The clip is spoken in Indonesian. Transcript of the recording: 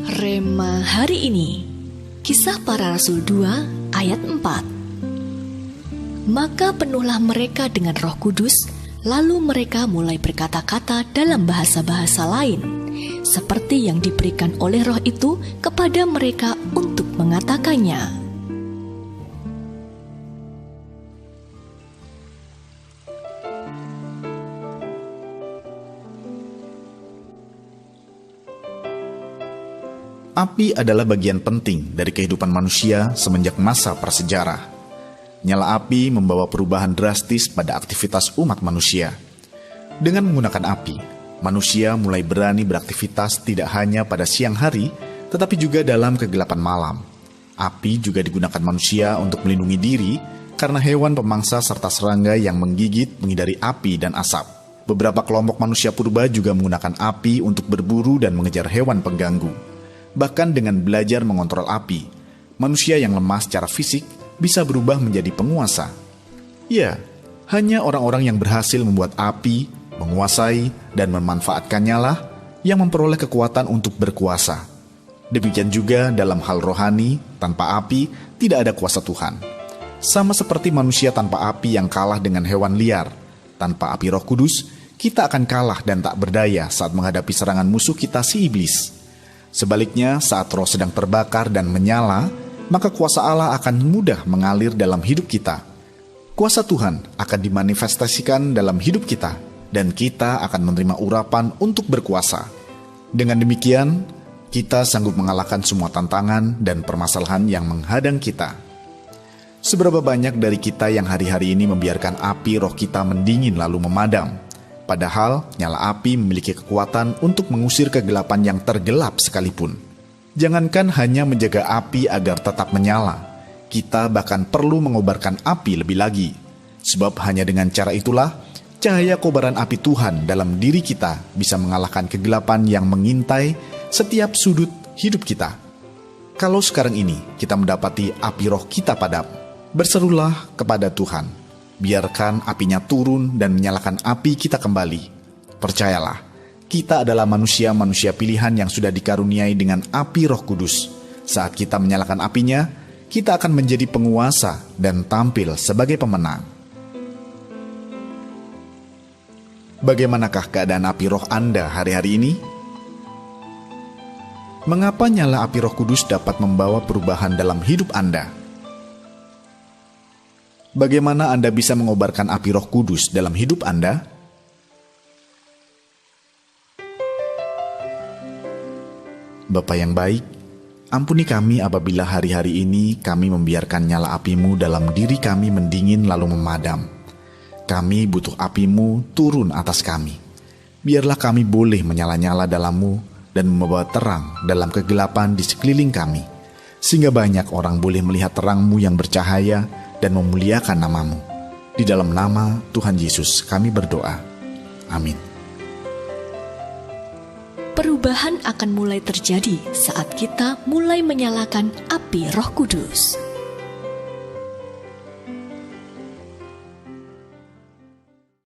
Rema hari ini, Kisah Para Rasul 2 ayat 4. Maka penuhlah mereka dengan Roh Kudus, lalu mereka mulai berkata-kata dalam bahasa-bahasa lain, seperti yang diberikan oleh Roh itu kepada mereka untuk mengatakannya. Api adalah bagian penting dari kehidupan manusia semenjak masa prasejarah. Nyala api membawa perubahan drastis pada aktivitas umat manusia. Dengan menggunakan api, manusia mulai berani beraktivitas tidak hanya pada siang hari, tetapi juga dalam kegelapan malam. Api juga digunakan manusia untuk melindungi diri karena hewan pemangsa serta serangga yang menggigit menghindari api dan asap. Beberapa kelompok manusia purba juga menggunakan api untuk berburu dan mengejar hewan pengganggu. Bahkan dengan belajar mengontrol api, manusia yang lemah secara fisik bisa berubah menjadi penguasa. Ya, hanya orang-orang yang berhasil membuat api, menguasai, dan memanfaatkannya lah yang memperoleh kekuatan untuk berkuasa. Demikian juga dalam hal rohani, tanpa api tidak ada kuasa Tuhan. Sama seperti manusia tanpa api yang kalah dengan hewan liar, tanpa api Roh Kudus, kita akan kalah dan tak berdaya saat menghadapi serangan musuh kita si iblis. Sebaliknya, saat roh sedang terbakar dan menyala, maka kuasa Allah akan mudah mengalir dalam hidup kita. Kuasa Tuhan akan dimanifestasikan dalam hidup kita, dan kita akan menerima urapan untuk berkuasa. Dengan demikian, kita sanggup mengalahkan semua tantangan dan permasalahan yang menghadang kita. Seberapa banyak dari kita yang hari-hari ini membiarkan api roh kita mendingin lalu memadam? Padahal nyala api memiliki kekuatan untuk mengusir kegelapan yang tergelap sekalipun. Jangankan hanya menjaga api agar tetap menyala, kita bahkan perlu mengobarkan api lebih lagi. Sebab hanya dengan cara itulah, cahaya kobaran api Tuhan dalam diri kita bisa mengalahkan kegelapan yang mengintai setiap sudut hidup kita. Kalau sekarang ini kita mendapati api roh kita padam, berserulah kepada Tuhan. Biarkan apinya turun dan menyalakan api kita kembali. Percayalah, kita adalah manusia-manusia pilihan yang sudah dikaruniai dengan api Roh Kudus. Saat kita menyalakan apinya, kita akan menjadi penguasa dan tampil sebagai pemenang. Bagaimanakah keadaan api roh Anda hari-hari ini? Mengapa nyala api Roh Kudus dapat membawa perubahan dalam hidup Anda? Bagaimana Anda bisa mengobarkan api Roh Kudus dalam hidup Anda? Bapa yang baik, ampuni kami apabila hari-hari ini kami membiarkan nyala api-Mu dalam diri kami mendingin lalu memadam. Kami butuh api-Mu turun atas kami. Biarlah kami boleh menyala-nyala dalam-Mu dan membawa terang dalam kegelapan di sekeliling kami, sehingga banyak orang boleh melihat terang-Mu yang bercahaya dan memuliakan nama-Mu. Di dalam nama Tuhan Yesus kami berdoa. Amin. Perubahan akan mulai terjadi saat kita mulai menyalakan api Roh Kudus.